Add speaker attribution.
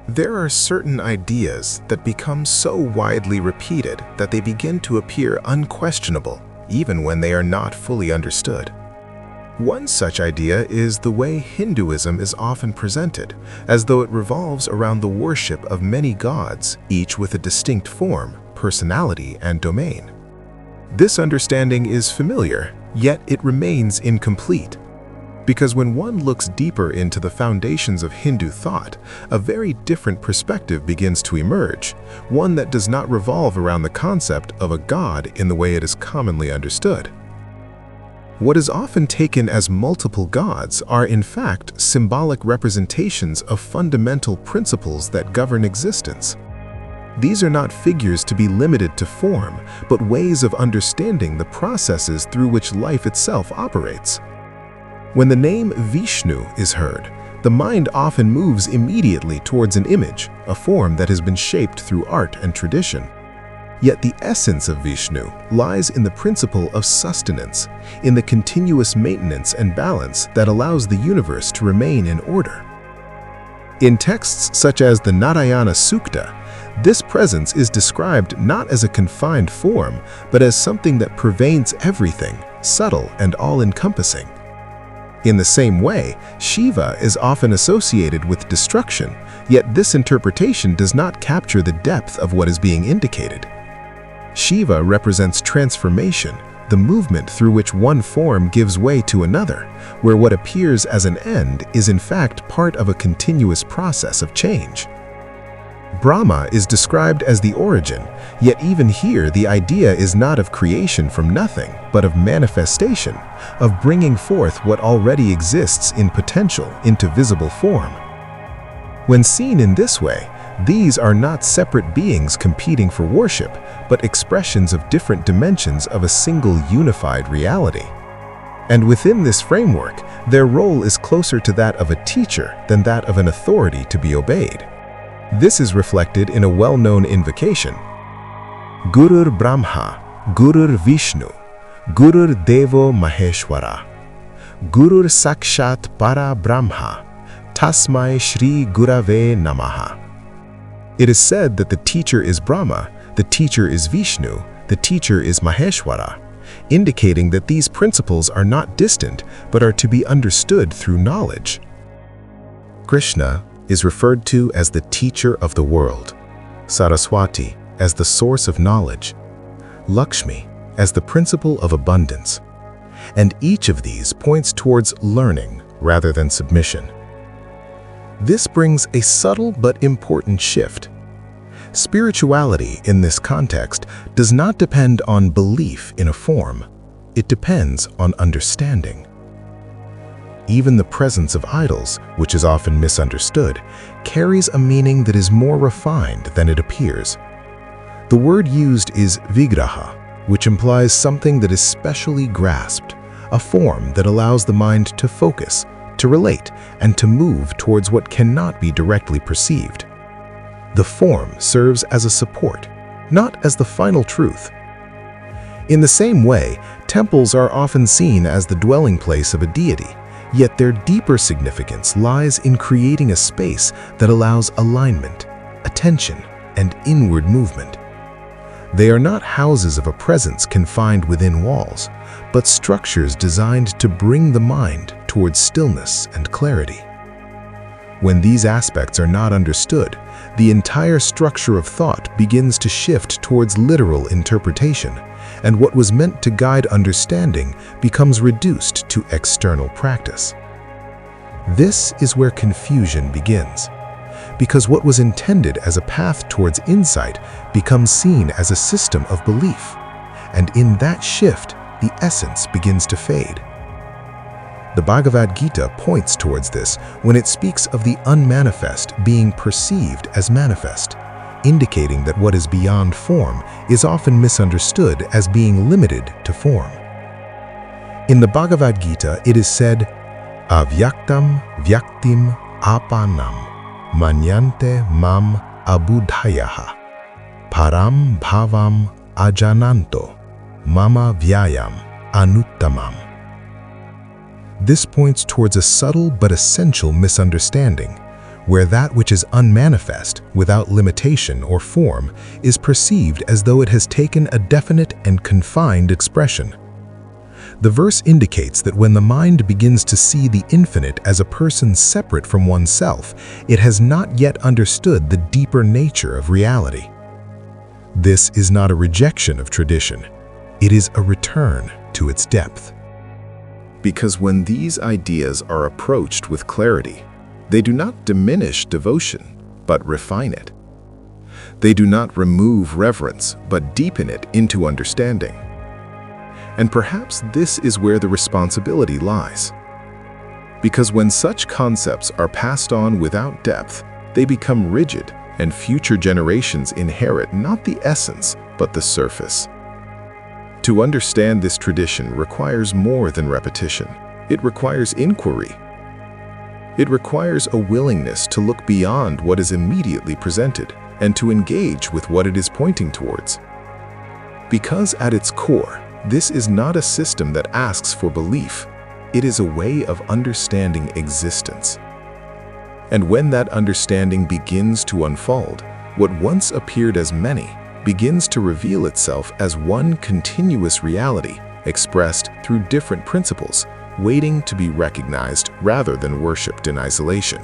Speaker 1: There are certain ideas that become so widely repeated that they begin to appear unquestionable, even when they are not fully understood. One such idea is the way Hinduism is often presented, as though it revolves around the worship of many gods, each with a distinct form, personality, and domain. This understanding is familiar, yet it remains incomplete. Because when one looks deeper into the foundations of Hindu thought, a very different perspective begins to emerge, one that does not revolve around the concept of a god in the way it is commonly understood. What is often taken as multiple gods are in fact symbolic representations of fundamental principles that govern existence. These are not figures to be limited to form, but ways of understanding the processes through which life itself operates. When the name Vishnu is heard, the mind often moves immediately towards an image, a form that has been shaped through art and tradition. Yet the essence of Vishnu lies in the principle of sustenance, in the continuous maintenance and balance that allows the universe to remain in order. In texts such as the Narayana Sukta, this presence is described not as a confined form, but as something that pervades everything, subtle and all-encompassing. In the same way, Shiva is often associated with destruction, yet this interpretation does not capture the depth of what is being indicated. Shiva represents transformation, the movement through which one form gives way to another, where what appears as an end is in fact part of a continuous process of change. Brahma is described as the origin, yet even here the idea is not of creation from nothing, but of manifestation, of bringing forth what already exists in potential into visible form. When seen in this way, these are not separate beings competing for worship, but expressions of different dimensions of a single unified reality. And within this framework, their role is closer to that of a teacher than that of an authority to be obeyed. This is reflected in a well-known invocation. Gurur Brahma, Gurur Vishnu, Gurur Devo Maheshwara, Gurur Sakshat Para Brahma, Tasmai Shri Gurave Namaha. It is said that the teacher is Brahma, the teacher is Vishnu, the teacher is Maheshwara, indicating that these principles are not distant but are to be understood through knowledge. Krishna is referred to as the teacher of the world, Saraswati as the source of knowledge, Lakshmi as the principle of abundance, and each of these points towards learning rather than submission. This brings a subtle but important shift. Spirituality in this context does not depend on belief in a form, it depends on understanding. Even the presence of idols, which is often misunderstood, carries a meaning that is more refined than it appears. The word used is vigraha, which implies something that is specially grasped, a form that allows the mind to focus, to relate, and to move towards what cannot be directly perceived. The form serves as a support, not as the final truth. In the same way, temples are often seen as the dwelling place of a deity, yet their deeper significance lies in creating a space that allows alignment, attention, and inward movement. They are not houses of a presence confined within walls, but structures designed to bring the mind towards stillness and clarity. When these aspects are not understood, the entire structure of thought begins to shift towards literal interpretation, and what was meant to guide understanding becomes reduced to external practice. This is where confusion begins, because what was intended as a path towards insight becomes seen as a system of belief, and in that shift, the essence begins to fade. The Bhagavad Gita points towards this when it speaks of the unmanifest being perceived as manifest, indicating that what is beyond form is often misunderstood as being limited to form. In the Bhagavad Gita, it is said, avyaktaṁ vyaktim āpannaṁ manyante mam abuddhayaḥ param bhavam ajananto mama vyayam anuttamam. This points towards a subtle but essential misunderstanding, where that which is unmanifest, without limitation or form, is perceived as though it has taken a definite and confined expression. The verse indicates that when the mind begins to see the infinite as a person separate from oneself, it has not yet understood the deeper nature of reality. This is not a rejection of tradition. It is a return to its depth. Because when these ideas are approached with clarity, they do not diminish devotion, but refine it. They do not remove reverence, but deepen it into understanding. And perhaps this is where the responsibility lies. Because when such concepts are passed on without depth, they become rigid, and future generations inherit not the essence, but the surface. To understand this tradition requires more than repetition. It requires inquiry. It requires a willingness to look beyond what is immediately presented and to engage with what it is pointing towards. Because at its core, this is not a system that asks for belief. It is a way of understanding existence. And when that understanding begins to unfold, what once appeared as many begins to reveal itself as one continuous reality expressed through different principles, waiting to be recognized rather than worshipped in isolation.